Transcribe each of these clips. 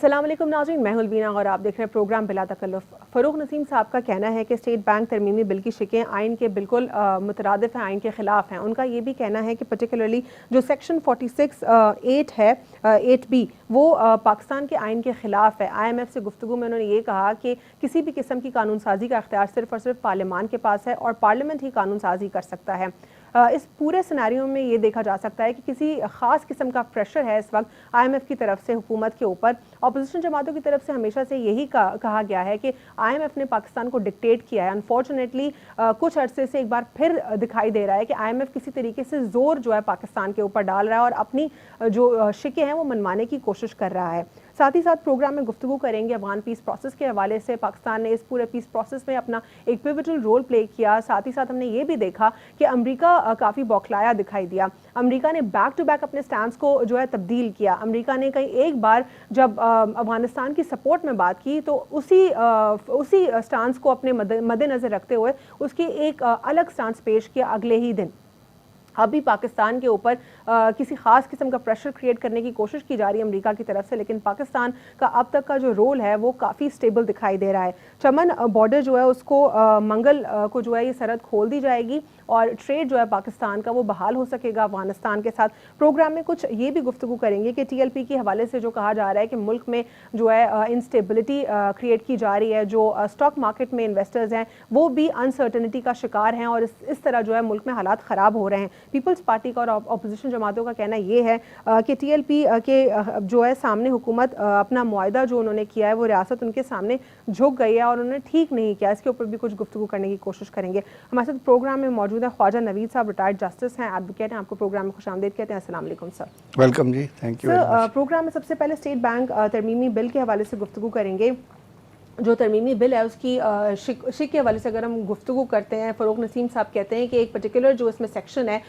अस्सलाम वालेकुम नाज़रीन, मैं हूं बीना और आप देख रहे हैं प्रोग्राम बिला तकल्लुफ़। फ़रूख नसीम साहब का कहना है कि स्टेट बैंक तरमीमी बिल की शिकें आइन के बिल्कुल मुतरादिफ हैं, आइन के ख़िलाफ़ हैं। उनका ये भी कहना है कि पर्टिकुलरली जो सेक्शन 46(8) है 8B वो पाकिस्तान के आइन के ख़िलाफ़ है। IMF से गुफ्तगू में उन्होंने ये कहा कि किसी भी किस्म की कानून साजी का इख्तियार सिर्फ़ और सिर्फ पार्लियामान के पास है और पार्लियामेंट ही कानून साजी कर सकता है। इस पूरे सिनेरियो में ये देखा जा सकता है कि किसी ख़ास किस्म का प्रेशर है इस वक्त IMF की तरफ से हुकूमत के ऊपर। अपोजिशन जमातों की तरफ से हमेशा से यही कहा गया है कि IMF ने पाकिस्तान को डिक्टेट किया है। अनफॉर्चुनेटली कुछ अरसे से एक बार फिर दिखाई दे रहा है कि IMF किसी तरीके से जोर जो है पाकिस्तान के ऊपर डाल रहा है और अपनी जो शिकें हैं वो मनवाने की कोशिश कर रहा है। साथ ही साथ प्रोग्राम में गुफ्तगू करेंगे अफगान पीस प्रोसेस के हवाले से। पाकिस्तान ने इस पूरे पीस प्रोसेस में अपना एक पिवटल रोल प्ले किया। साथ ही साथ हमने ये भी देखा कि अमेरिका काफ़ी बौखलाया दिखाई दिया। अमेरिका ने बैक टू बैक अपने स्टैंड को जो है तब्दील किया। अमेरिका ने कहीं एक बार जब अफगानिस्तान की सपोर्ट में बात की तो उसी स्टांस को अपने मद्देनज़र रखते हुए उसकी एक अलग स्टांस पेश किया अगले ही दिन। अभी पाकिस्तान के ऊपर किसी ख़ास किस्म का प्रेशर क्रिएट करने की कोशिश की जा रही है अमेरिका की तरफ से, लेकिन पाकिस्तान का अब तक का जो रोल है वो काफ़ी स्टेबल दिखाई दे रहा है। चमन बॉर्डर जो है उसको मंगल को जो है ये सरहद खोल दी जाएगी और ट्रेड जो है पाकिस्तान का वो बहाल हो सकेगा अफगानिस्तान के साथ। प्रोग्राम में कुछ ये भी गुफ्तगू करेंगे कि TLP के हवाले से जो कहा जा रहा है कि मुल्क में जो है इंस्टेबिलिटी क्रिएट की जा रही है, जो स्टॉक मार्केट में इन्वेस्टर्स हैं वो भी अनसर्टनिटी का शिकार हैं और इस तरह जो है मुल्क में हालात ख़राब हो रहे हैं। पीपल्स पार्टी का और अपोजिशन जमातों का कहना ये है कि TLP के जो है सामने हुकूमत अपना मुआहदा जो उन्होंने किया है वो रियासत उनके सामने झुक गई है और उन्होंने ठीक नहीं किया। इसके ऊपर भी कुछ गुफ्तगू करने की कोशिश करेंगे। हमारे साथ प्रोग्राम में मौजूद है ख्वाजा नवीद साहब, रिटायर्ड जस्टिस हैं, एडवोकेट हैं। आपको प्रोग्राम में खुशामदीद कहते हैं। अस्सलाम वालेकुम सर। वेलकम जी, थैंक यू। प्रोग्राम में सबसे पहले स्टेट बैंक तरमीमी बिल के हवाले से गुफ्तगू करेंगे। जो तरमीमी बिल है उसकी शिक के हवाले से अगर हम गुफ्तगू करते हैं, फ़रूख नसीम साहब कहते हैं कि एक पर्टिकुलर जो इसमें सेक्शन है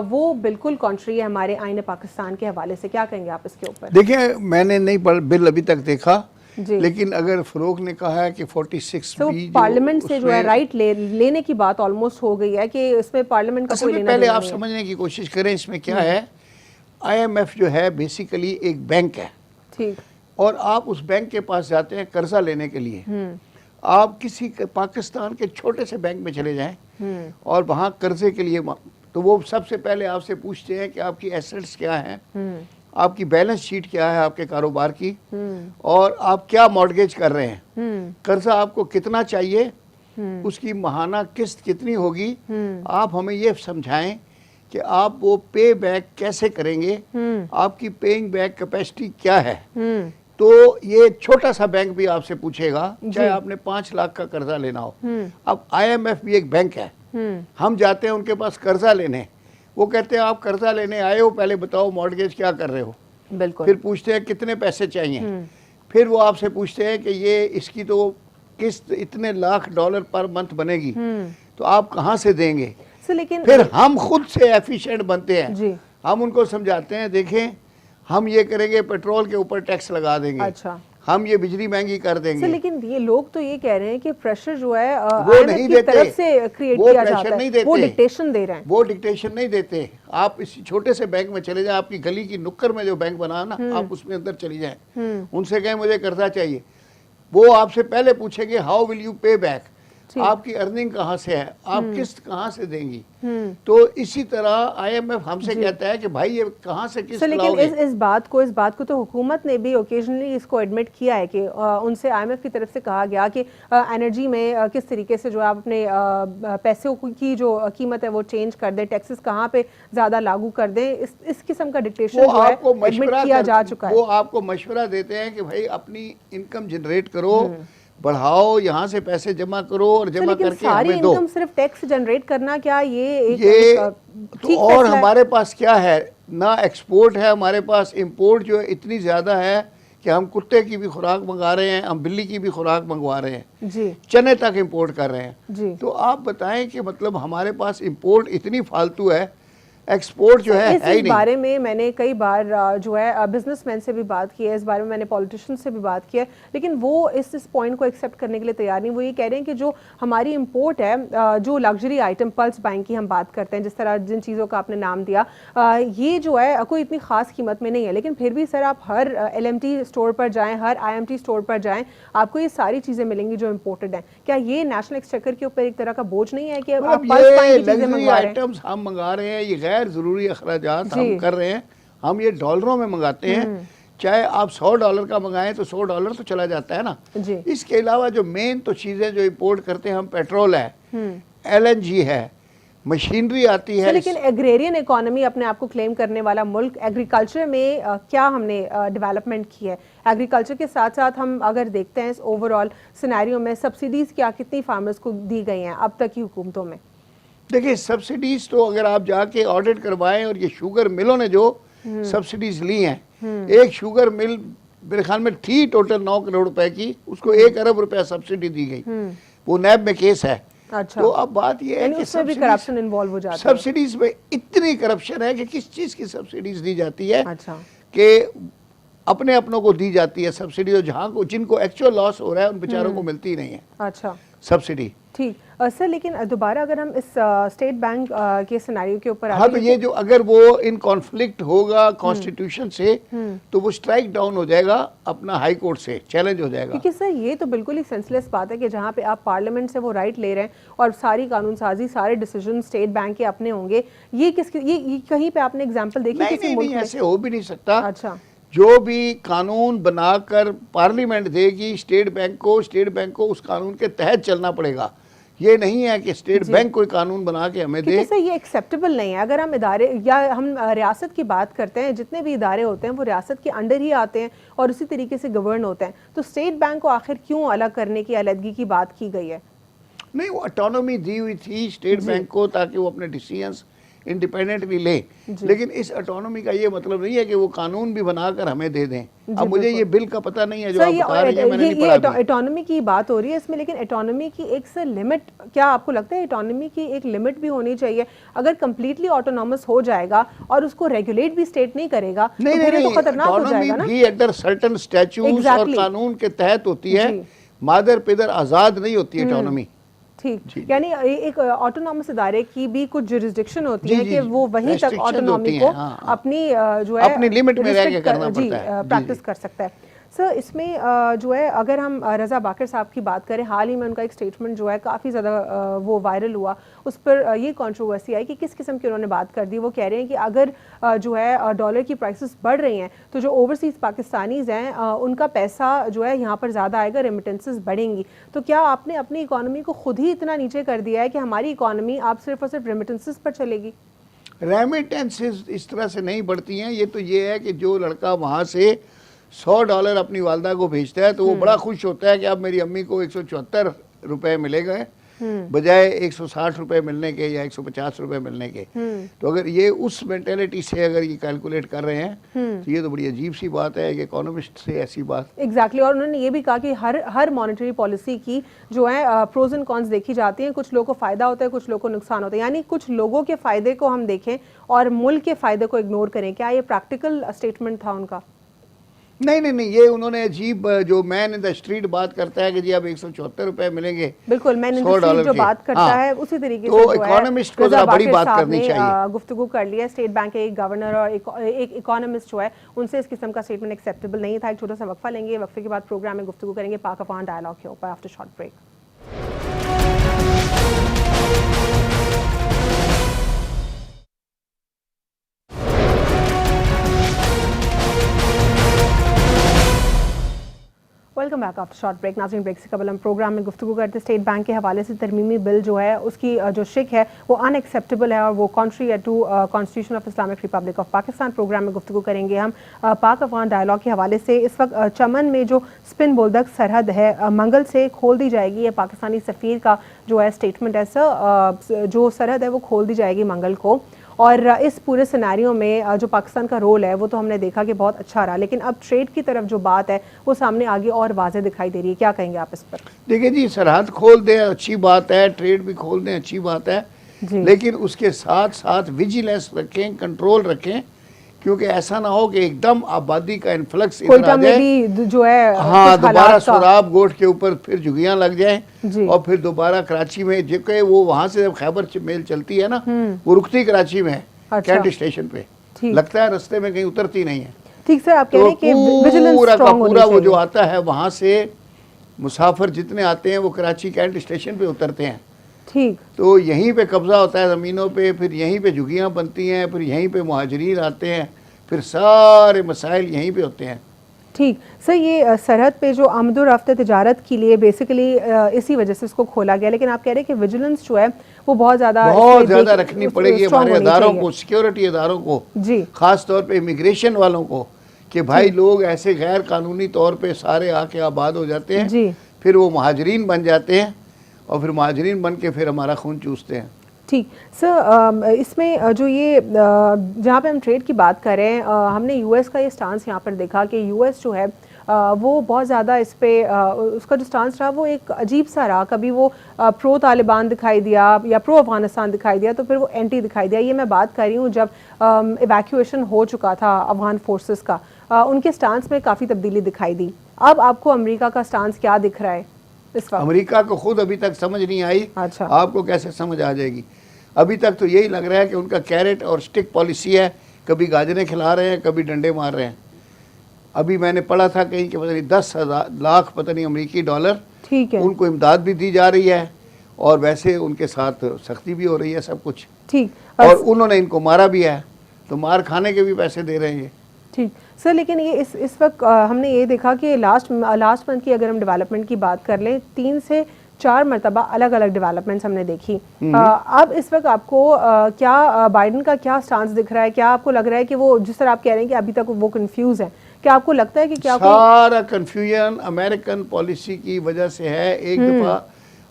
वो बिल्कुल कॉन्ट्री है हमारे आईन पाकिस्तान के हवाले से। क्या कहेंगे आप इसके ऊपर? देखिए, मैंने नहीं बिल अभी तक देखा, लेकिन अगर फ़रूख ने कहा है कि 46 तो पार्लियामेंट से जो है राइट लेने की बात ऑलमोस्ट हो गई है कि इसमें पार्लियामेंट का कोई लेना पहले आप समझने की कोशिश करें इसमें क्या है। IMF जो है बेसिकली एक बैंक है, ठीक, और आप उस बैंक के पास जाते हैं कर्जा लेने के लिए। आप किसी पाकिस्तान के छोटे से बैंक में चले जाएं और वहाँ कर्जे के लिए तो वो सबसे पहले आपसे पूछते हैं कि आपकी एसेट्स क्या हैं, आपकी बैलेंस शीट क्या है आपके कारोबार की, और आप क्या मॉर्गेज कर रहे हैं, कर्जा आपको कितना चाहिए, उसकी माहाना किस्त कितनी होगी, आप हमें ये समझाएं कि आप वो पे बैक कैसे करेंगे, आपकी पेइंग बैक कैपेसिटी क्या है। तो ये छोटा सा बैंक भी आपसे पूछेगा चाहे आपने 5 लाख का कर्जा लेना हो। अब IMF भी एक बैंक है, हम जाते हैं उनके पास कर्जा लेने, वो कहते हैं आप कर्जा लेने आए हो, पहले बताओ मॉर्गेज क्या कर रहे हो, बिल्कुल, फिर पूछते हैं कितने पैसे चाहिए, फिर वो आपसे पूछते हैं कि ये इसकी तो किस्त इतने लाख डॉलर पर मंथ बनेगी, तो आप कहाँ से देंगे। लेकिन फिर हम खुद से एफिशिएंट बनते हैं, हम उनको समझाते हैं देखें हम ये करेंगे, पेट्रोल के ऊपर टैक्स लगा देंगे, अच्छा, हम ये बिजली महंगी कर देंगे। लेकिन ये लोग तो ये कह रहे हैं कि प्रेशर जो है वो नहीं देते, तरफ से क्रिएट किया जाता है, वो डिक्टेशन दे रहे हैं। वो डिक्टेशन नहीं देते। आप इस छोटे से बैंक में चले जाए, आपकी गली की नुक्कड़ में जो बैंक बना ना, आप उसमें अंदर चली जाए, उनसे कहें मुझे कर्जा चाहिए, वो आपसे पहले पूछेंगे हाउ विल यू पे बैक, आपकी अर्निंग कहाँ से है, आप किस्त कहाँ से देंगी। तो इसी तरह IMF हमसे कहता है कि भाई ये कहाँ से किस्त लाओगे। लेकिन इस बात को तो हुकूमत ने भी ओकेजनली इसको एडमिट किया है कि उनसे IMF की तरफ से कहा गया कि एनर्जी में किस तरीके से जो आप अपने पैसों की जो कीमत है वो चेंज कर दें, टैक्सेस कहाँ पे ज़्यादा लागू कर दें। इस किस्म का डिक्टेशन एडमिट किया जा चुका है। वो आपको मशवरा देते हैं कि भाई अपनी इनकम जनरेट करो, बढ़ाओ, यहाँ से पैसे जमा करो और जमा करके हमें दो। इनकम सिर्फ टैक्स जनरेट करना क्या ये तो और हमारे पास क्या है ना, एक्सपोर्ट है हमारे पास, इंपोर्ट जो है इतनी ज़्यादा है कि हम कुत्ते की भी खुराक मंगा रहे हैं, हम बिल्ली की भी खुराक मंगवा रहे हैं जी, चने तक इंपोर्ट कर रहे हैं जी। तो आप बताएं कि मतलब हमारे पास इंपोर्ट इतनी फालतू है एक्सपोर्ट जो है ही इस नहीं। बारे में मैंने कई बार जो है बिजनेसमैन से भी बात की है, इस बारे में मैंने पॉलिटिशियन से भी बात की है, लेकिन वो इस पॉइंट को एक्सेप्ट करने के लिए तैयार नहीं। वो ये कह रहे हैं कि जो हमारी इंपोर्ट है, जो लग्जरी आइटम पल्स बाइंग की हम बात करते हैं, जिस तरह जिन चीज़ों का आपने नाम दिया, ये जो है कोई इतनी खास कीमत में नहीं है, लेकिन फिर भी सर आप हर LMT स्टोर पर जाएँ, हर IMT स्टोर पर जाएँ, आपको ये सारी चीज़ें मिलेंगी जो इम्पोर्टेड हैं। क्या ये नेशनल एक्सचेकर के ऊपर एक तरह का बोझ नहीं है कि आप पल्स बाइंग की चीज़ें मंगवा रहे हैं? आइटम्स हम मंगा रहे हैं, ये गैर जरूरी अखराजात हम कर रहे हैं, हम ये डॉलरों में मंगाते हैं। चाहे आप $100 का मंगाएं तो $100 तो चला जाता है ना जी। इसके अलावा जो मेन तो चीज़ें जो इंपोर्ट करते हैं हम, पेट्रोल है, LNG है, मशीनरी आती है। लेकिन एग्रेरियन इकोनॉमी अपने आप को क्लेम करने वाला मुल्क, एग्रीकल्चर में क्या हमने डेवलपमेंट की है? एग्रीकल्चर के साथ साथ हम अगर देखते हैं इस ओवरऑल सिनेरियो में सब्सिडीज़ क्या कितनी फार्मर्स को दी गई हैं अब तक की हुकूमतों में? देखिए सब्सिडीज तो अगर आप जाके ऑडिट करवाएं, और ये शुगर मिलों ने जो सब्सिडीज ली हैं, एक शुगर मिल मेरे ख्याल में थी टोटल 9 करोड़ रुपए की, उसको 1 अरब रुपया सब्सिडी दी गई। वो नैब में केस है। अच्छा। तो अब बात ये है कि उसमें भी करप्शन इन्वॉल्व हो जाता है। सब्सिडीज में इतनी करप्शन है कि किस चीज की सब्सिडीज दी जाती है। अच्छा। कि अपने अपनों को दी जाती है सब्सिडी, और जहाँ को जिनको एक्चुअल लॉस हो रहा है उन बेचारों को मिलती ही नहीं है अच्छा सब्सिडी। ठीक सर, लेकिन दोबारा अगर हम इस स्टेट बैंक के सिनेरियो के ऊपर हाँ, तो ये जो अगर वो इन कॉन्फ्लिक्ट होगा कॉन्स्टिट्यूशन से, तो वो स्ट्राइक डाउन हो जाएगा अपना हाई कोर्ट से, चैलेंज हो जाएगा। क्योंकि सर ये तो बिल्कुल ही सेंसलेस बात है कि जहाँ पे आप पार्लियामेंट से वो राइट ले रहे हैं और सारी कानून साजी, सारे डिसीजन स्टेट बैंक के अपने होंगे, ये कहीं पे आपने एग्जाम्पल देखी किसी मुल्क में? ऐसे हो भी नहीं सकता। अच्छा। जो भी कानून बनाकर पार्लियामेंट देगी स्टेट बैंक को, स्टेट बैंक को उस कानून के तहत चलना पड़ेगा। ये नहीं है कि स्टेट बैंक कोई कानून बना के हमें दे। सर ये एक्सेप्टेबल नहीं है। अगर हम इदारे या हम रियासत की बात करते हैं, जितने भी इदारे होते हैं वो रियासत के अंडर ही आते हैं और उसी तरीके से गवर्न होते हैं, तो स्टेट बैंक को आखिर क्यों अलग करने की, अलहदगी की बात की गई है? नहीं, वो ऑटोनॉमी दी हुई थी स्टेट बैंक को ताकि वो अपने डिसीजंस इंडिपेंडेंटली ले, लेकिन इस ऑटोनॉमी का ये मतलब नहीं है कि वो कानून भी बनाकर हमें दे दें। अब मुझे ये बिल का पता नहीं है जो आप बता रहे हैं, मैंने नहीं पढ़ा। ऑटोनॉमी की बात हो रही है इसमें, लेकिन ऑटोनॉमी की एक से लिमिट, क्या आपको लगता है ऑटोनॉमी की एक लिमिट भी होनी चाहिए? अगर कंप्लीटली ऑटोनॉमस हो जाएगा और उसको रेगुलेट भी स्टेट नहीं करेगा तो फिर तो खतरनाक हो जाएगा ना। भी अंडर सर्टेन स्टैट्यूट्स और कानून के तहत होती है, मादर पिदर आजाद नहीं होती है ऑटोनॉमी। ठीक, यानी एक ऑटोनॉमस इदारे की भी कुछ जुरिस्डिक्शन होती है कि वो वहीं तक ऑटोनॉमी को अपनी जो है अपनी लिमिट में रह के करना पड़ता है, प्रैक्टिस कर सकता है। सर इसमें जो है अगर हम रज़ा बाकर साहब की बात करें, हाल ही में उनका एक स्टेटमेंट जो है काफ़ी ज़्यादा वो वायरल हुआ, उस पर ये कंट्रोवर्सी आई कि किस किस्म की उन्होंने बात कर दी। वो कह रहे हैं कि अगर जो है डॉलर की प्राइसेस बढ़ रही हैं तो जो ओवरसीज़ पाकिस्तानीज़ हैं उनका पैसा जो है यहाँ पर ज़्यादा आएगा, रेमिटेंसेस बढ़ेंगी। तो क्या आपने अपनी इकॉनमी को खुद ही इतना नीचे कर दिया है कि हमारी इकॉनमी आप सिर्फ और सिर्फ रेमिटेंसेस पर चलेगी? रेमिटेंसेस इस तरह से नहीं बढ़ती हैं। ये तो ये है कि जो लड़का वहाँ से $100 अपनी वालदा को भेजता है तो वो बड़ा खुश होता है कि अब मेरी अम्मी को 174 रुपए मिले गए बजाय 160 रुपए मिलने के या 150 रुपए मिलने के। तो अगर ये उस मेंटेलिटी से अगर ये कैलकुलेट कर रहे हैं तो ये तो बड़ी अजीब सी बात है कि इकोनॉमिस्ट से ऐसी बात। एग्जैक्टली और उन्होंने ये भी कहा कि हर मॉनेटरी पॉलिसी की जो है प्रोज एंड कॉन्स देखी जाती हैं, कुछ लोगों को फ़ायदा होता है, कुछ लोगों को नुकसान होता है, यानी कुछ लोगों के फ़ायदे को हम देखें और मुल्क के फ़ायदे को इग्नोर करें। क्या ये प्रैक्टिकल स्टेटमेंट था उनका? नहीं, ये उन्होंने अजीब, जो मैन इन द स्ट्रीट बात करता है कि जी अब 174 रुपए मिलेंगे, बिल्कुल मैन इन द स्ट्रीट जो बात करता है उसी तरीके से तो इकोनॉमिस्ट को जरा बड़ी बात करनी चाहिए। गुफ्तगू कर लिया स्टेट बैंक के एक गवर्नर और एक इकोनॉमिस्ट जो है, उनसे इस किस्म का स्टेटमेंट एक्सेप्टेबल नहीं था। एक छोटा सा वक्फा लेंगे, वक्फे के बाद प्रोग्राम में गुफ्तगू करेंगे पाक अफगान डायलॉग के ऊपर after short break. Welcome back after short break. नाज़रीन, ब्रेक से कबल हम प्रोग्राम में गुफ्तगू करते स्टेट बैंक के हवाले से तरमीमी बिल जो है उसकी जो शिक है वो अनएक्सेप्टेबल है और वो contrary to constitution of Islamic republic of Pakistan. Programme में गुफ्तगू करेंगे हम पाक अफगान डायलॉग के हवाले से। इस वक्त चमन में जो स्पिन बोल्दक सरहद है मंगल से खोल दी जाएगी, ये पाकिस्तानी सफ़ीर का जो है स्टेटमेंट है। सर जो सरहद है वो खोल दी जाएगी मंगल को, और इस पूरे सिनेरियो में जो पाकिस्तान का रोल है वो तो हमने देखा कि बहुत अच्छा रहा, लेकिन अब ट्रेड की तरफ जो बात है वो सामने आगे और वाज़े दिखाई दे रही है। क्या कहेंगे आप इस पर? देखिए जी, सरहद खोल दें अच्छी बात है, ट्रेड भी खोल दें अच्छी बात है, लेकिन उसके साथ साथ विजिलेंस रखें, कंट्रोल रखें, क्योंकि ऐसा ना हो कि एकदम आबादी का इन्फ्लक्स इधर आ जाए, भी जो है हाँ दोबारा सोराब गोट के ऊपर फिर झुगियां लग जाए और फिर दोबारा कराची में, जो कि वो वहां से जब खैबर मेल चलती है ना, वो रुकती कराची में है। अच्छा। कैंट स्टेशन पे लगता है, रास्ते में कहीं उतरती नहीं है। ठीक सर, आप कह रहे हैं कि पूरा का पूरा वो जो आता है वहां से मुसाफिर जितने आते हैं वो कराची कैंट स्टेशन पे उतरते हैं। ठीक। तो यहीं पे कब्जा होता है ज़मीनों पे, फिर यहीं पे झुगियाँ बनती हैं, फिर यहीं पे मुहाजिरीन आते हैं, फिर सारे मसाइल यहीं पे होते हैं। ठीक सर, ये सरहद पे जो आमदोरफ्त तिजारत के लिए बेसिकली इसी वजह से इसको खोला गया, लेकिन आप कह रहे हैं कि विजिलेंस जो है वो बहुत ज़्यादा रखनी पड़ेगी हमारे अदारों को, सिक्योरिटी अदारों को जी, ख़ास तौर पे इमिग्रेशन वालों को, कि भाई लोग ऐसे गैर कानूनी तौर पे सारे आके आबाद हो जाते हैं जी, फिर वो मुहाजिरीन बन जाते हैं और फिर मुहाजिरीन बन के फिर हमारा खून चूसते हैं। ठीक सर, इसमें जो ये जहाँ पे हम ट्रेड की बात कर रहे हैं, हमने यूएस का ये स्टांस यहाँ पर देखा कि यूएस जो है वो बहुत ज़्यादा इस पे उसका जो स्टांस रहा वो एक अजीब सा रहा। कभी वो प्रो तालिबान दिखाई दिया या प्रो अफगानिस्तान दिखाई दिया, तो फिर वो एंटी दिखाई दिया। ये मैं बात कर रही हूँ जब इवैक्यूएशन हो चुका था अफगान फोर्सेस का, उनके स्टांस में काफ़ी तब्दीली दिखाई दी। अब आपको अमेरिका का स्टांस क्या दिख रहा है इस वक्त? अमेरिका को खुद अभी तक समझ नहीं आई। अच्छा। आपको कैसे समझ आ जाएगी? अभी तक तो यही लग रहा है कि उनका कैरेट और स्टिक पॉलिसी है, कभी गाजरें खिला रहे हैं, कभी डंडे मार रहे हैं। अभी मैंने पढ़ा था कहीं कि पता नहीं 10 लाख पता नहीं अमेरिकी डॉलर ठीक है उनको इमदाद भी दी जा रही है, और वैसे उनके साथ सख्ती भी हो रही है, सब कुछ ठीक, और उन्होंने इनको मारा भी है, तो मार खाने के भी पैसे दे रहे हैं। ठीक सर, लेकिन ये इस वक्त हमने ये देखा कि लास्ट मंथ की अगर हम डेवलपमेंट की बात कर लें, 3 से 4 मरतबा अलग अलग डेवलपमेंट्स हमने देखी। अब इस वक्त आपको क्या बाइडन का क्या स्टांस दिख रहा है? क्या आपको लग रहा है कि वो, जिस तरह आप कह रहे हैं कि अभी तक वो कंफ्यूज है, क्या आपको लगता है कि क्या सारा कंफ्यूजन अमेरिकन पॉलिसी की वजह से है? एक दफ़ा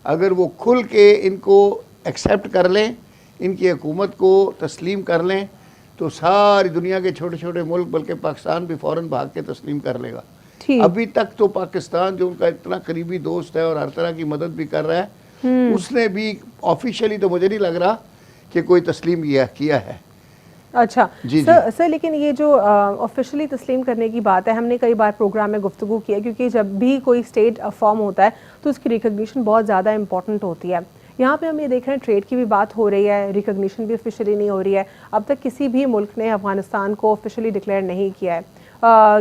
अगर वो खुल के इनको एक्सेप्ट कर लें, इनकी हुकूमत को तस्लीम कर लें, तो सारी दुनिया के छोटे छोटे मुल्क, बल्कि पाकिस्तान भी फ़ौरन भाग के तस्लीम कर लेगा। अभी तक तो पाकिस्तान जो उनका इतना करीबी दोस्त है और हर तरह की मदद भी कर रहा है, उसने भी ऑफिशियली तो मुझे नहीं लग रहा कि कोई तस्लीम किया है। अच्छा जी, सर लेकिन ये जो ऑफिशियली तस्लीम करने की बात है, हमने कई बार प्रोग्राम में गुफ्तगू किया, क्योंकि जब भी कोई स्टेट फॉर्म होता है तो उसकी रिकग्निशन बहुत ज़्यादा इंपॉर्टेंट होती है। यहाँ पे हम ये देख रहे हैं ट्रेड की भी बात हो रही है, रिकग्निशन भी ऑफिशियली नहीं हो रही है। अब तक किसी भी मुल्क ने अफगानिस्तान को ऑफिशियली डिक्लेयर नहीं किया है,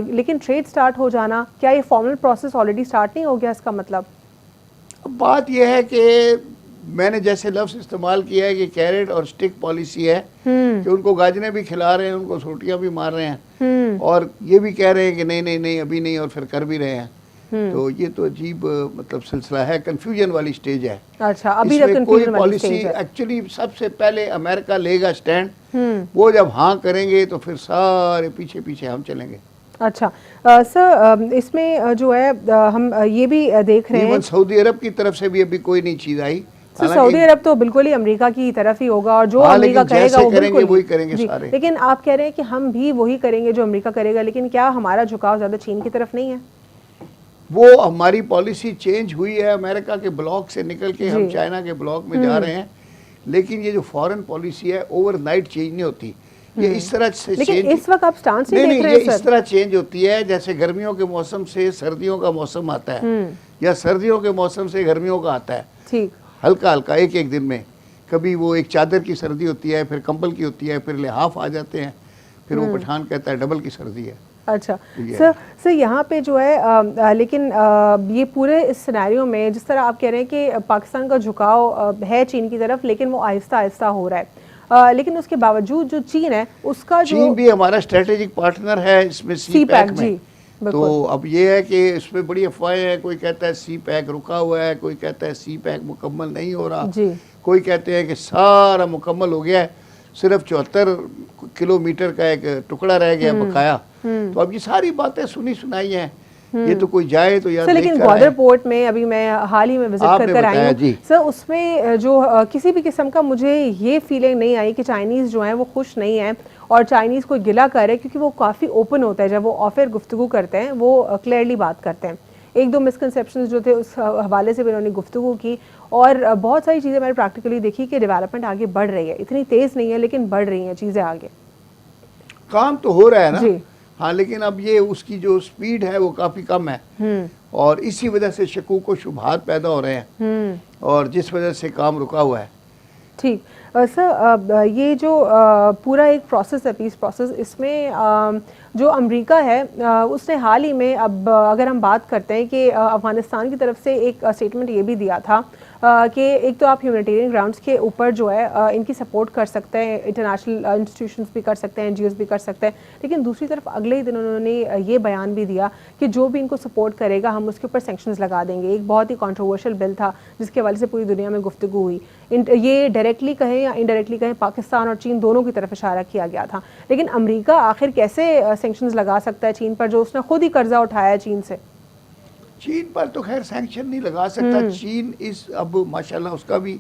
लेकिन ट्रेड स्टार्ट हो जाना, क्या ये फॉर्मल प्रोसेस ऑलरेडी स्टार्ट नहीं हो गया? इसका मतलब बात यह है कि मैंने जैसे लफ्ज़ इस्तेमाल किया है कि कैरेट और स्टिक पॉलिसी है, कि उनको गाजरें भी खिला रहे हैं, उनको सोटियां भी मार रहे हैं, और ये भी कह रहे हैं कि नहीं नहीं नहीं अभी नहीं, और फिर कर भी रहे हैं। तो ये तो अजीब मतलब सिलसिला है, कंफ्यूजन वाली स्टेज है। अच्छा, अभी तक कोई पॉलिसी एक्चुअली सबसे पहले अमेरिका लेगा स्टैंड, वो जब हाँ करेंगे तो फिर सारे पीछे पीछे हम चलेंगे। अच्छा सर, इसमें जो है हम ये भी देख रहे हैं सऊदी अरब की तरफ से भी अभी कोई नई चीज आई। सऊदी अरब तो बिल्कुल ही अमेरिका की तरफ ही होगा, और जो अमेरिका करेगा वो बिल्कुल वही करेंगे सारे। लेकिन आप कह रहे हैं कि हम भी वही करेंगे जो अमेरिका करेगा, लेकिन क्या हमारा झुकाव ज्यादा चीन की तरफ नहीं है? वो हमारी पॉलिसी चेंज हुई है, अमेरिका के ब्लॉक से निकल के हम चाइना के ब्लॉक में जा रहे हैं, लेकिन ये जो फॉरेन पॉलिसी है ओवरनाइट चेंज नहीं होती, ये इस तरह से चेंज, इस वक्त आप स्टांस नहीं देख रहे हैं ये इस तरह चेंज होती है जैसे गर्मियों के मौसम से सर्दियों का मौसम आता है, या सर्दियों के मौसम से गर्मियों का आता है। ठीक, हल्का हल्का एक एक दिन में, कभी वो एक चादर की सर्दी होती है, फिर कंबल की होती है, फिर लिहाफ आ जाते हैं, फिर वो पठान कहता है डबल की सर्दी है। अच्छा सर यहाँ पे जो है लेकिन ये पूरे इस सिनेरियो में जिस तरह आप कह रहे हैं कि पाकिस्तान का झुकाव है चीन की तरफ, लेकिन वो आहिस्ता आहिस्ता हो रहा है, लेकिन उसके बावजूद जो चीन है उसका चीन भी हमारा स्ट्रेटेजिक पार्टनर है इसमें, सी पैक में। तो अब ये है कि इसमें बड़ी अफवाहें हैं, कोई कहता है सी पैक रुका हुआ है, कोई कहता है सी पैक मुकम्मल नहीं हो रहा, कोई कहते हैं कि सारा मुकम्मल हो गया है, सिर्फ 74 किलोमीटर का एक टुकड़ा रह गया बकाया। तो अब ये सारी बातें सुनी सुनाई हैं, ये तो कोई जाए तो यार। लेकिन ग्वादर पोर्ट में अभी मैं हाल ही में विजिट कर आई हूँ सर, उसमें जो किसी भी किस्म का मुझे ये फीलिंग नहीं आई कि चाइनीज़ जो हैं वो खुश नहीं है और चाइनीज़ को गिला करे, क्योंकि वो काफ़ी ओपन होता है, जब वो ऑफर गुफ्तगू करते हैं वो क्लियरली बात करते हैं। एक दो मिसकंसेप्शंस जो थे उस हवाले से भी उन्होंने गुफ्तगू की, और बहुत सारी चीज़ें मैंने प्रैक्टिकली देखी कि डेवलपमेंट आगे बढ़ रही है, इतनी तेज़ नहीं है लेकिन बढ़ रही हैं चीज़ें आगे। काम तो हो रहा है ना जी। हाँ, लेकिन अब ये उसकी जो स्पीड है वो काफ़ी कम है, और इसी वजह से शकूक व शुबहात पैदा हो रहे हैं, और जिस वजह से काम रुका हुआ है। ठीक सर, ये जो पूरा एक प्रोसेस है, पीस प्रोसेस, इसमें जो अमेरिका है उसने हाल ही में, अब अगर हम बात करते हैं कि अफ़गानिस्तान की तरफ से एक स्टेटमेंट ये भी दिया था कि एक तो आप ह्यूमैनिटेरियन ग्राउंड्स के ऊपर जो है इनकी सपोर्ट कर सकते हैं, इंटरनेशनल इंस्टीट्यूशंस भी कर सकते हैं, एनजीओज़ भी कर सकते हैं, लेकिन दूसरी तरफ अगले ही दिन उन्होंने ये बयान भी दिया कि जो भी इनको सपोर्ट करेगा हम उसके ऊपर सैंक्शंस लगा देंगे। एक बहुत ही कंट्रोवर्शियल बिल था जिसके हवाले से पूरी दुनिया में गुफ्तगू हुई। ये डायरेक्टली कहें या इनडायरेक्टली कहें पाकिस्तान और चीन दोनों की तरफ इशारा किया गया था, लेकिन अमेरिका आखिर कैसे सैंक्शंस लगा सकता है चीन पर, जो उसने खुद ही कर्जा उठाया है चीन से? चीन पर तो खैर सैंक्शन नहीं लगा सकता। चीन इस अब माशाल्लाह उसका भी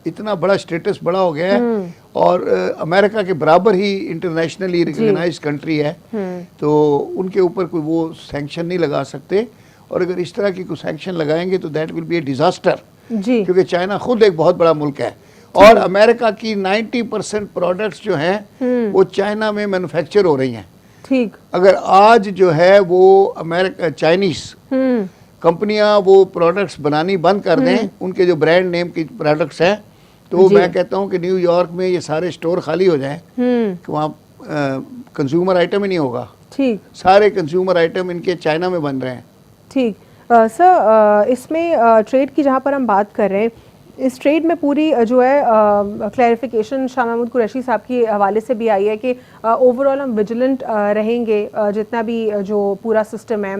इतना बड़ा स्टेटस बड़ा हो गया है, और अमेरिका के बराबर ही इंटरनेशनली रिकॉग्नाइज्ड कंट्री है, तो उनके ऊपर कोई वो सैंक्शन नहीं लगा सकते। और अगर इस तरह की कोई सैंक्शन लगाएंगे तो that will be A disaster, क्योंकि चाइना खुद एक बहुत बड़ा मुल्क है, और अमेरिका की 90% प्रोडक्ट्स जो हैं वो चाइना में मैन्युफैक्चर हो रही हैं। ठीक, अगर आज जो है वो अमेरिका चाइनीज कंपनियां वो प्रोडक्ट्स बनानी बंद कर दें, उनके जो ब्रांड नेम के प्रोडक्ट्स हैं, तो मैं कहता हूं कि न्यूयॉर्क में ये सारे स्टोर खाली हो जाएं, कि वहाँ कंज्यूमर आइटम ही नहीं होगा। ठीक, सारे कंज्यूमर आइटम इनके चाइना में बन रहे हैं। ठीक सर, इसमें ट्रेड की जहाँ पर हम बात कर रहे हैं, इस ट्रेड में पूरी जो है क्लैरिफिकेशन शाह महमूद कुरैशी साहब के हवाले से भी आई है कि ओवरऑल हम विजिलेंट रहेंगे, जितना भी जो पूरा सिस्टम है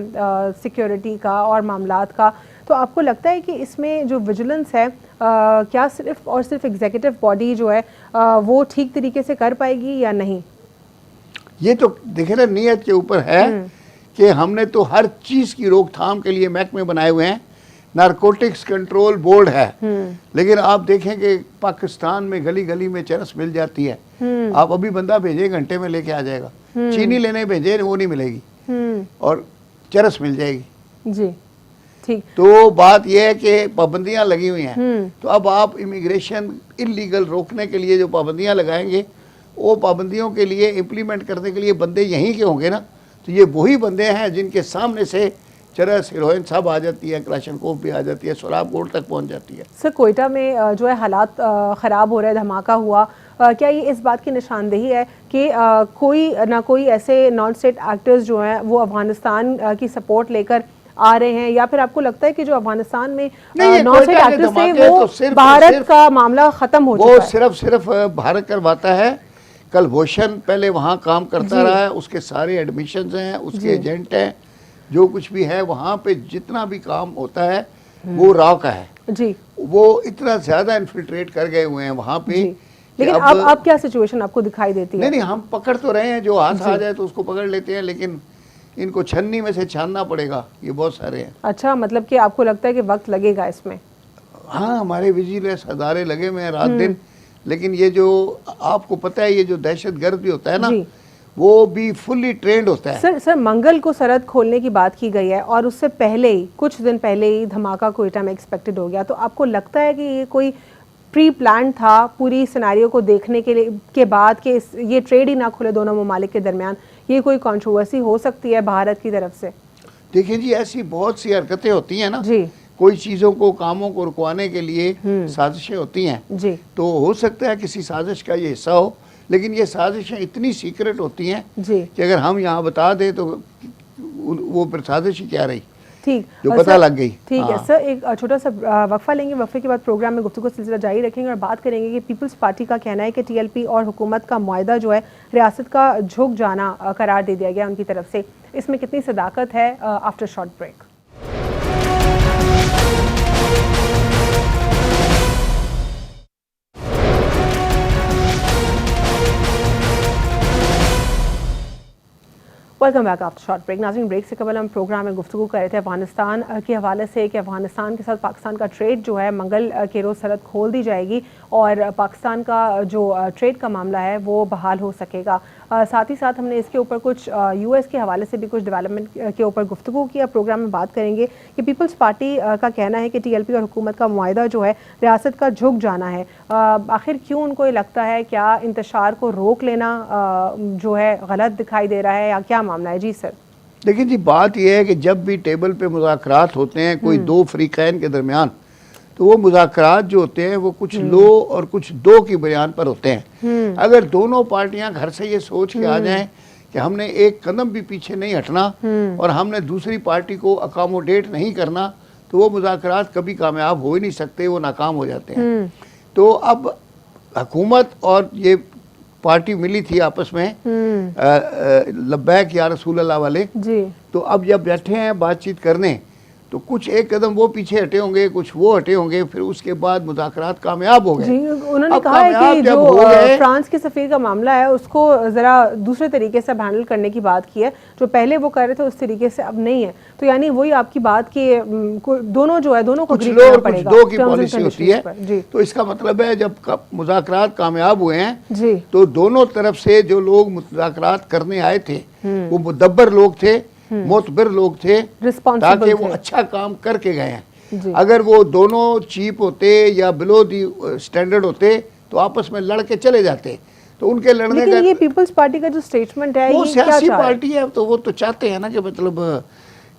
सिक्योरिटी का और मामलात का। तो आपको लगता है कि इसमें जो विजिलेंस है क्या सिर्फ और सिर्फ एग्जीक्यूटिव बॉडी जो है वो ठीक तरीके से कर पाएगी या नहीं? ये तो देखे ना, नीयत के ऊपर है कि हमने तो हर चीज़ की रोकथाम के लिए महकमे बनाए हुए हैं, नारकोटिक्स कंट्रोल बोर्ड है, लेकिन आप देखें कि पाकिस्तान में गली गली में चरस मिल जाती है। आप अभी बंदा भेजे घंटे में लेके आ जाएगा, चीनी लेने भेजे वो नहीं मिलेगी, और चरस मिल जाएगी। जी, ठीक। तो बात यह है कि पाबंदियां लगी हुई हैं, तो अब आप इमिग्रेशन इलीगल रोकने के लिए जो पाबंदियां लगाएंगे, वो पाबंदियों के लिए इम्प्लीमेंट करने के लिए बंदे यहीं के होंगे ना, तो ये वही बंदे हैं जिनके सामने से चरस, हेरोइन सब आ जाती है, क्लाशनकोफ भी आ जाती है, शराब कोर्ट तक पहुंच जाती है। सर, कोयटा में जो है हालात ख़राब हो रहे हैं, धमाका हुआ, क्या ये इस बात की निशानदेही है कि कोई ना कोई ऐसे नॉन स्टेट एक्टर्स जो हैं वो अफगानिस्तान की सपोर्ट लेकर आ रहे हैं, या फिर आपको लगता है कि जो अफगानिस्तान में नॉन स्टेट एक्टर्स थे वो तो भारत का मामला ख़त्म हो चुका है? वो सिर्फ भारत करवाता है। कलभूषण पहले वहाँ काम करता रहा है, उसके सारे एडमिशंस हैं, उसके एजेंट हैं, जो कुछ भी है वहाँ पे जितना भी काम होता है वो राव का है जी। वो इतना ज़्यादा इन्फिल्ट्रेट कर गए हुए हैं वहाँ पे। लेकिन अब क्या सिचुएशन आपको दिखाई देती है? नहीं, हम पकड़ तो रहे हैं, जो हाथ आ जाए तो उसको पकड़ लेते हैं, लेकिन इनको छन्नी में से छानना पड़ेगा, ये बहुत सारे हैं। अच्छा, मतलब कि आपको लगता है कि वक्त लगेगा इसमें? हाँ, हमारे विजिलेंस अदारे लगे हुए हैं रात दिन, लेकिन ये जो आपको पता है ये जो दहशतगर्द भी होता है ना, वो भी फुल्ली ट्रेंड होता है। सर मंगल को सरहद खोलने की बात की गई है, और उससे पहले ही कुछ दिन पहले ही धमाका कोयटा में एक्सपेक्टेड हो गया, तो आपको लगता है कि ये कोई प्री प्लान था पूरी सिनेरियो को देखने के लिए के बाद कि ये ट्रेड ही ना खुले दोनों ममालिक के दरमियान, ये कोई कंट्रोवर्सी हो सकती है भारत की तरफ से? देखिए जी, ऐसी बहुत सी हरकतें होती हैं ना जी, कोई चीज़ों को, कामों को रुकवाने के लिए साजिशें होती हैं जी, तो हो सकता है किसी साजिश का ये हिस्सा हो, लेकिन ये साजिशें इतनी सीक्रेट होती हैं जी कि अगर हम यहाँ बता दें तो वो फिर साजिश ही क्या रही, ठीक, जो पता लग गई। ठीक है सर, एक छोटा सा वक्फा लेंगे, वक्फे के बाद प्रोग्राम में गुफ्तगू सिलसिला जारी रखेंगे और बात करेंगे कि पीपल्स पार्टी का कहना है कि टीएलपी और हुकूमत का मुआहदा जो है रियासत का झुक जाना करार दे दिया गया उनकी तरफ से, इसमें कितनी सदाकत है? After short break. Welcome back after short break. नाज़रीन, ब्रेक से कबल हम प्रोग्राम में गुफ्तगू कर रहे थे अफगानिस्तान के हवाले से कि अफगानिस्तान के साथ पाकिस्तान का ट्रेड जो है मंगल के रोज़ सरहद खोल दी जाएगी और पाकिस्तान का जो ट्रेड का मामला है वो बहाल हो सकेगा। साथ ही साथ हमने इसके ऊपर कुछ यूएस के हवाले से भी कुछ डेवलपमेंट के ऊपर गुफ्तगू किया। प्रोग्राम में बात करेंगे कि पीपल्स पार्टी का कहना है कि टीएलपी और हुकूमत का मुआहदा जो है रियासत का झुक जाना है। आखिर क्यों उनको ये लगता है? क्या इंतशार को रोक लेना जो है गलत दिखाई दे रहा है या क्या मामला है? जी सर। देखिए जी, बात यह है कि जब भी टेबल पे मुज़ाकरात होते हैं कोई दो फ्रीकैन के दरमियान, तो वो मुज़ाकरात जो होते हैं वो कुछ लो और कुछ दो की बयान पर होते हैं। अगर दोनों पार्टियां घर से ये सोच के आ जाएं कि हमने एक कदम भी पीछे नहीं हटना और हमने दूसरी पार्टी को अकोमोडेट नहीं करना, तो वो मुज़ाकरात कभी कामयाब हो ही नहीं सकते, वो नाकाम हो जाते हैं। तो अब हुकूमत और ये पार्टी मिली थी आपस में लब्बैक या रसूल अल्लाह वाले जी। तो अब जब बैठे हैं बातचीत करने, तो कुछ एक कदम वो पीछे हटे होंगे, कुछ वो हटे होंगे, फिर उसके बाद मुज़ाकरात कामयाब हो गए। उन्होंने कहा है कि जो फ्रांस के सफीर का मामला है उसको जरा दूसरे तरीके से हैंडल करने की बात की है, जो पहले वो कर रहे थे उस तरीके से अब नहीं है। तो यानी वही आपकी बात की दोनों जो है दोनों को कुछ लो कुछ दो की पॉलिसी होती है। तो इसका मतलब है जब मुज़ाकरात कामयाब हुए हैं जी, तो दोनों तरफ से जो लोग मुज़ाकरात करने आए थे वो मुदब्बर लोग थे, मोतबर लोग थे, ताकि वो अच्छा काम करके गए हैं। अगर वो दोनों चीप होते या बिलो दी स्टैंडर्ड होते तो आपस में लड़ के चले जाते। तो उनके लड़ने का ये पीपल्स पार्टी का जो स्टेटमेंट है, वो सियासी पार्टी है, तो वो तो चाहते हैं ना कि मतलब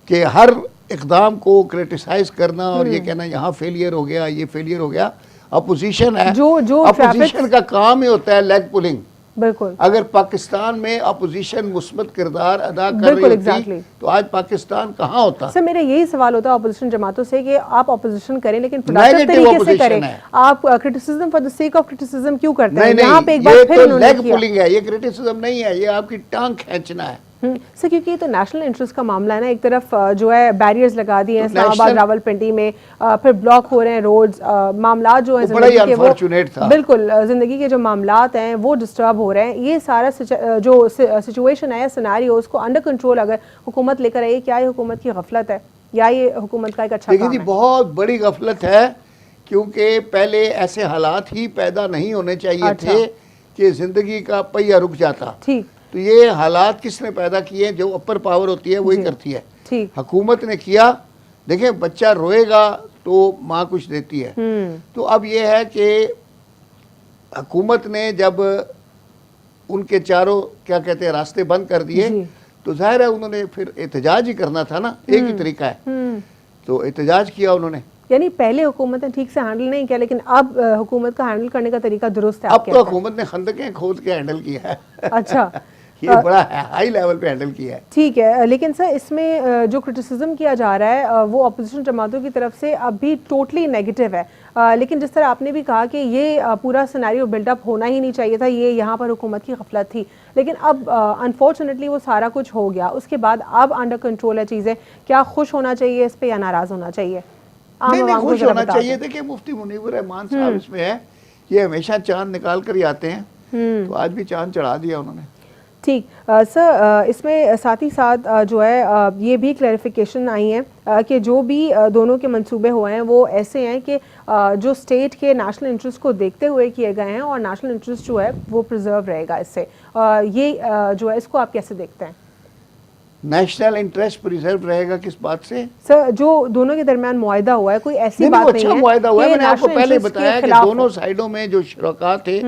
कि हर इकदाम को क्रिटिसाइज करना और ये कहना यहाँ फेलियर हो गया, ये फेलियर हो गया। अपोजिशन है, जो अपोजिशन का काम ही होता है लेग पुलिंग। बिल्कुल। अगर पाकिस्तान में अपोजिशन मुस्बत किरदार अदा कर रही होती तो आज पाकिस्तान कहाँ होता? सर, मेरा यही सवाल होता है अपोजिशन जमातों से कि आप अपोजिशन करें लेकिन प्रोडक्टिव तरीके से करें। आप criticism for the sake of criticism क्यों करते हैं? यहाँ पे एक बार फिर इन्होंने लेग पुलिंग है, ये क्रिटिसिज्म नहीं है, ये आपकी टांग खींचना है। सर, क्योंकि ये तो नेशनल इंटरेस्ट का मामला है ना। एक तरफ जो है बैरियर्स लगा दिए हैं इस्लामाबाद रावलपिंडी में, फिर ब्लॉक हो रहे हैं रोड्स, मामला जो है जिंदगी के वो बिल्कुल जिंदगी के जो मामलात हैं वो डिस्टर्ब हो रहे हैं। ये सारा जो सिचुएशन है, सिनेरियो, उसको अंडर कंट्रोल अगर हुकूमत लेकर आई, क्या ये हुकूमत की गफलत है या ये हुकूमत का एक अच्छा काम है? बहुत बड़ी गफलत है, क्योंकि पहले ऐसे हालात ही पैदा नहीं होने चाहिए थे कि जिंदगी का पहिया रुक जाता। ठीक, तो ये हालात किसने पैदा किए? जो अपर पावर होती है वही करती है। हुकूमत ने किया। देखें, बच्चा रोएगा तो माँ कुछ देती है। तो अब ये है कि हुकूमत ने जब उनके चारों क्या कहते हैं रास्ते बंद कर दिए, तो जाहिर है उन्होंने फिर एहतजाज ही करना था ना, एक ही तरीका है। तो एहतजाज किया उन्होंने। यानी पहले हुकूमत ने ठीक से हैंडल नहीं किया, लेकिन अब हुकूमत का हैंडल करने का तरीका दुरुस्त है। अब तो हुकूमत ने खंदकें खोद के हैंडल किया है। अच्छा, ये बड़ा हाई लेवल पे हैंडल किया है। ठीक है, लेकिन सर इसमें जो क्रिटिसिज्म किया जा रहा है वो अपोजिशन जमातों की तरफ से अभी टोटली नेगेटिव है। लेकिन जिस तरह आपने भी कहा कि ये पूरा सिनेरियो बिल्डअप होना ही नहीं चाहिए था, ये यहाँ पर हुकूमत की गफलत थी, लेकिन अब अनफॉर्चुनेटली वो सारा कुछ हो गया। उसके बाद अब अंडर कंट्रोल है चीज़ें। क्या खुश होना चाहिए इस पर या नाराज़ होना चाहिए? नहीं, खुश होना चाहिए। देखिए, मुफ्ती मुनीवर रहमान साहब इसमें है, ये हमेशा चांद निकाल कर ही आते हैं, तो आज भी चांद चढ़ा दिया उन्होंने। ठीक सर, इसमें साथ ही साथ जो है ये भी क्लैरिफिकेशन आई है कि जो भी दोनों के मंसूबे हुए हैं वो ऐसे हैं कि जो स्टेट के नेशनल इंटरेस्ट को देखते हुए किए गए हैं और नेशनल इंटरेस्ट जो है वो प्रिजर्व रहेगा इससे। ये जो है इसको आप कैसे देखते हैं? नेशनल इंटरेस्ट प्रिजर्व रहेगा किस बात से? सर, जो दोनों के दरमियान मुआहदा हुआ है, कोई ऐसी बात नहीं है। मुआहदा हुआ है, मैंने आपको पहले बताया कि दोनों साइडों में जो शुरका थे,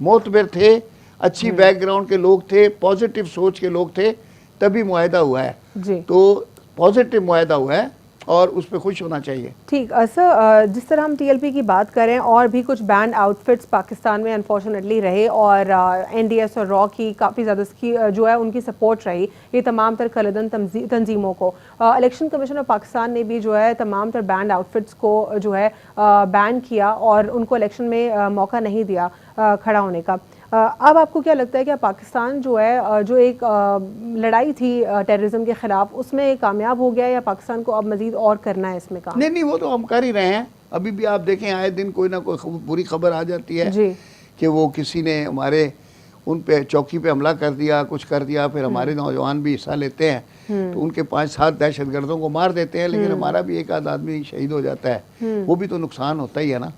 मोतबर थे, अच्छी बैकग्राउंड के लोग थे, पॉजिटिव सोच के लोग थे, तभी मुआहदा हुआ है जी। तो पॉजिटिव मुआहदा हुआ है और उस पर खुश होना चाहिए। ठीक सर, जिस तरह हम टीएलपी की बात करें, और भी कुछ बैंड आउटफिट्स पाकिस्तान में अनफॉर्चुनेटली रहे और एनडीएस और रॉ की काफ़ी ज़्यादा जो है उनकी सपोर्ट रही ये तमाम तर कलदन तंजीमों को। इलेक्शन कमीशन ऑफ पाकिस्तान ने भी जो है तमाम तर बैंड आउटफिट्स को जो है बैन किया और उनको इलेक्शन में मौका नहीं दिया खड़ा होने का। अब आपको क्या लगता है कि पाकिस्तान जो है जो एक लड़ाई थी टेररिज्म के खिलाफ, उसमें कामयाब हो गया या पाकिस्तान को अब मजीद और करना है इसमें काम? नहीं, वो तो हम कर ही रहे हैं। अभी भी आप देखें, आए दिन कोई ना कोई बुरी खबर आ जाती है कि वो किसी ने हमारे उन पे चौकी पे हमला कर दिया, कुछ कर दिया, फिर हमारे नौजवान भी हिस्सा लेते हैं, तो उनके 5-7 दहशतगर्दों को मार देते हैं, लेकिन हमारा भी एक आध आदमी शहीद हो जाता है, वो भी तो नुकसान होता ही है ना।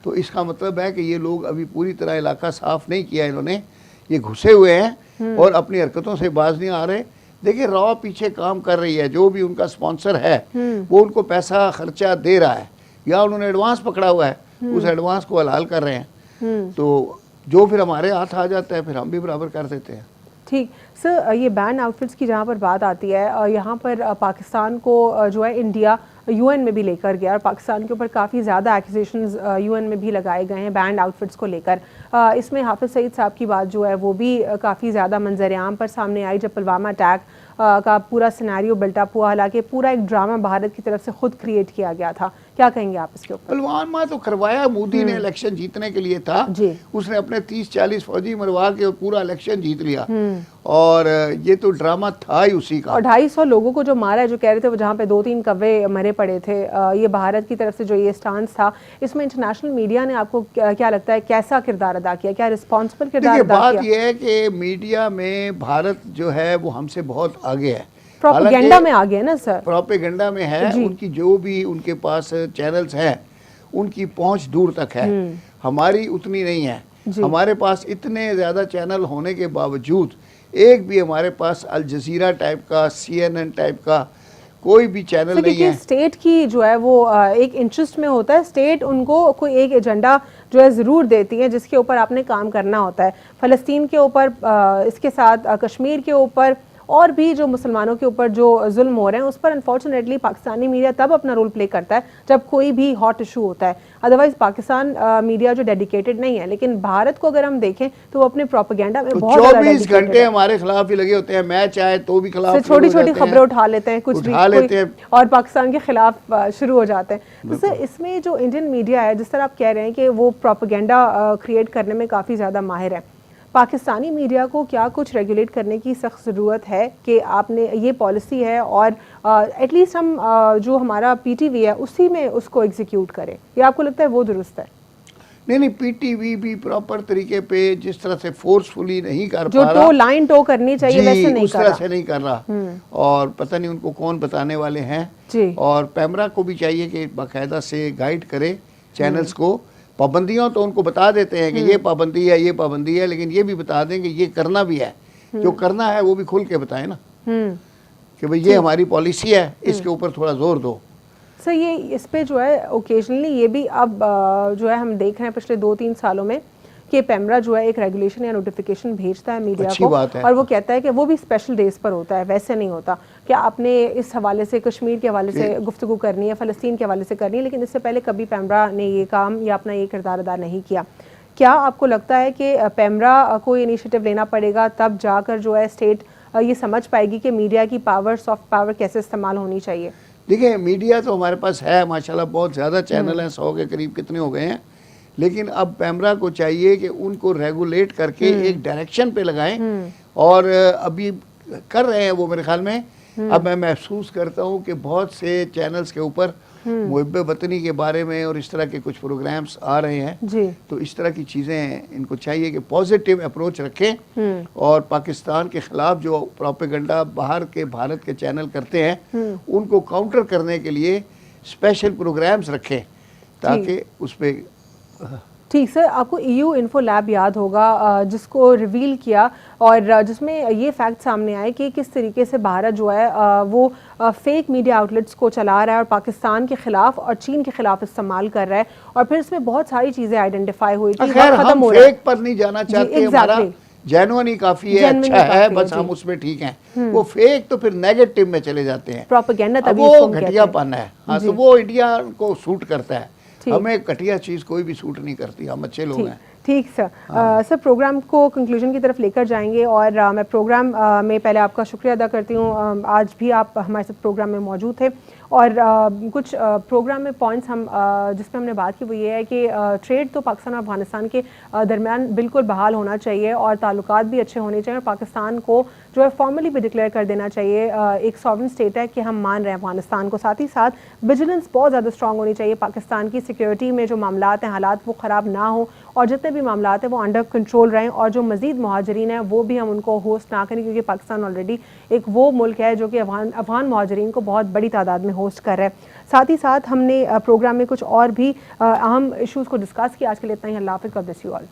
तो इसका मतलब है कि ये लोग अभी पूरी तरह इलाका साफ नहीं किया इन्होंने, ये घुसे हुए हैं और अपनी हरकतों से बाज नहीं आ रहे। देखिए रॉ पीछे काम कर रही है, जो भी उनका स्पॉन्सर है वो उनको पैसा खर्चा दे रहा है या उन्होंने एडवांस पकड़ा हुआ है, उस एडवांस को हलाल कर रहे हैं, तो जो फिर हमारे हाथ आ जाता है फिर हम भी बराबर कर देते हैं। ठीक सर, ये बैंड आउटफिट्स की जहाँ पर बात आती है, यहाँ पर पाकिस्तान को जो है इंडिया यूएन में भी लेकर गया और पाकिस्तान के ऊपर काफ़ी ज़्यादा एक्यूजेशंस यूएन में भी लगाए गए हैं बैंड आउटफिट्स को लेकर। इसमें हाफिज़ सईद साहब की बात जो है वो भी काफ़ी ज़्यादा मंजर-ए-आम पर सामने आई जब पुलवामा अटैक का पूरा सिनेरियो बिल्टअप हुआ, हालांकि पूरा एक ड्रामा भारत की तरफ से खुद क्रिएट किया गया था। क्या कहेंगे आप इसके ऊपर? पुलवामा तो करवाया मोदी ने, इलेक्शन जीतने के लिए था जी। उसने अपने 30-40 फौजी मरवा के पूरा इलेक्शन जीत लिया और ये तो ड्रामा था ही उसी का। और 250 लोगों को जो मारा है, जो कह रहे थे वो जहाँ पे 2-3 कव्वे मरे पड़े थे, ये भारत की तरफ से जो ये स्टांस था, इसमें इंटरनेशनल मीडिया ने आपको क्या लगता है कैसा किरदार अदा किया, क्या रिस्पॉन्सिबल किरदार अदा किया? बात यह है कि मीडिया में भारत जो है वो हमसे बहुत आगे है, प्रोपेगेंडा में आगे है ना सर, प्रोपेगेंडा में है। उनकी जो भी उनके पास चैनल्स हैं उनकी पहुंच दूर तक है, हमारी उतनी नहीं है। हमारे पास इतने ज़्यादा चैनल होने के बावजूद एक भी हमारे पास अल जजीरा टाइप का, CNN टाइप का कोई भी चैनल नहीं है। स्टेट की जो है वो एक इंटरेस्ट में होता है, स्टेट उनको कोई एक एजेंडा जो है ज़रूर देती है जिसके ऊपर आपने काम करना होता है। फ़लस्तीन के ऊपर, इसके साथ कश्मीर के ऊपर और भी जो मुसलमानों के ऊपर जो जुल्म हो रहे हैं उस पर अनफॉर्चुनेटली पाकिस्तानी मीडिया तब अपना रोल प्ले करता है जब कोई भी हॉट इशू होता है। अदरवाइज पाकिस्तान मीडिया जो डेडिकेटेड नहीं है, लेकिन भारत को अगर हम देखें तो वो अपने प्रोपेगेंडा में बहुत 24 घंटे हमारे खिलाफ ही लगे होते हैं, मैच आए तो भी खिलाफ, छोटी छोटी खबरें उठा लेते हैं, कुछ भी और पाकिस्तान के खिलाफ शुरू हो जाते हैं। तो सर इसमें जो इंडियन मीडिया है, जिस तरह आप कह रहे हैं कि वो प्रोपेगेंडा क्रिएट करने में काफ़ी ज़्यादा माहिर है, पाकिस्तानी मीडिया को क्या कुछ रेगुलेट करने की सख्त ज़रूरत है कि आपने ये पॉलिसी है और एटलीस्ट हम जो हमारा PTV है उसी में उसको एग्जीक्यूट करें, या आपको लगता है वो दुरुस्त है? नहीं, PTV भी प्रॉपर तरीके पे जिस तरह से फोर्सफुली नहीं कर जो पा रहा, जो लाइन टो करनी चाहिए वैसे नहीं उस तरह से नहीं कर रहा, और पता नहीं उनको कौन बताने वाले हैं जी। और पैमरा को भी चाहिए कि बाकायदा से गाइड करे चैनल्स को। पाबंदियां तो उनको बता देते हैं कि ये पाबंदी है, ये पाबंदी है, लेकिन ये भी बता दें कि ये करना भी है, जो करना है वो भी खुल के बताएं ना कि भाई ये हमारी पॉलिसी है, इसके ऊपर थोड़ा जोर दो। सर ये इस पे जो है ओकेजनली ये भी अब जो है हम देख रहे हैं पिछले 2-3 सालों में कि पैमरा जो है एक रेगुलेशन या नोटिफिकेशन भेजता है मीडिया को, और वो कहता है कि वो भी स्पेशल डेज पर होता है, वैसे नहीं होता कि आपने इस हवाले से कश्मीर के हवाले से गुफ्तगू करनी है, फ़लस्तीन के हवाले से करनी है, लेकिन इससे पहले कभी पैमरा ने ये काम या अपना ये किरदार अदा नहीं किया। क्या आपको लगता है कि पैमरा को इनिशिएटिव लेना पड़ेगा, तब जाकर जो है स्टेट ये समझ पाएगी कि मीडिया की पावर, सॉफ्ट पावर कैसे इस्तेमाल होनी चाहिए? देखिए मीडिया तो हमारे पास है माशाल्लाह, बहुत ज़्यादा चैनल हैं, 100 के करीब कितने हो गए हैं, लेकिन अब पैमरा को चाहिए कि उनको रेगुलेट करके एक डायरेक्शन पे लगाएं, और अभी कर रहे हैं वो मेरे ख्याल में। अब मैं महसूस करता हूँ कि बहुत से चैनल्स के ऊपर मुहब्बे वतनी के बारे में और इस तरह के कुछ प्रोग्राम्स आ रहे हैं जी। तो इस तरह की चीज़ें इनको चाहिए कि पॉजिटिव अप्रोच रखें और पाकिस्तान के ख़िलाफ़ जो प्रोपेगेंडा बाहर के भारत के चैनल करते हैं उनको काउंटर करने के लिए स्पेशल प्रोग्राम्स रखें ताकि उस पर। ठीक सर, आपको EU इन्फो लैब याद होगा जिसको रिवील किया और जिसमें ये फैक्ट सामने आए कि किस तरीके से भारत जो है वो फेक मीडिया आउटलेट्स को चला रहा है और पाकिस्तान के खिलाफ और चीन के खिलाफ इस्तेमाल कर रहा है, और फिर इसमें बहुत सारी चीज़ें आइडेंटिफाई हुई थी। हम फेक पर नहीं जाना चाहते, हमारा जेन्युइन ही काफी है, अच्छा है, बस हम उसमें ठीक हैं। वो फेक तो फिर नेगेटिव में चले जाते हैं, प्रोपेगेंडा तभी वो घटियापन है। हाँ, तो वो इंडिया को सूट करता है, हमें घटिया चीज़ कोई भी सूट नहीं करती, हम अच्छे लोग हैं। ठीक सर। सर प्रोग्राम को कंक्लूजन की तरफ लेकर जाएंगे और मैं प्रोग्राम में पहले आपका शुक्रिया अदा करती हूँ, आज भी आप हमारे साथ प्रोग्राम में मौजूद थे और कुछ प्रोग्राम में पॉइंट्स हम जिस पे हमने बात की वो ये है कि ट्रेड तो पाकिस्तान और अफगानिस्तान के दरमियान बिल्कुल बहाल होना चाहिए और ताल्लुकात भी अच्छे होने चाहिए और पाकिस्तान को जो है फॉर्मली भी डिक्लेयर कर देना चाहिए एक सॉवरेन स्टेट है कि हम मान रहे हैं अफगानिस्तान को। साथ ही साथ विजिलेंस बहुत ज़्यादा स्ट्रांग होनी चाहिए, पाकिस्तान की सिक्योरिटी में जो मामलात हैं हालात वो ख़राब ना हो और जितने भी मामलात हैं वो अंडर कंट्रोल रहें और जो मज़ीद मुहाजिरीन हैं वो भी हम उनको होस्ट ना करें, क्योंकि पाकिस्तान ऑलरेडी एक वो मुल्क है जो कि अफगान मुहाजिरीन को बहुत बड़ी तादाद में होस्ट कर रहा है। साथ ही साथ हमने प्रोग्राम में कुछ और भी अहम इशूज़ को डिस्कस किया। आज के लिए इतना ही। अल्लाह हाफ़िज़। God bless you all.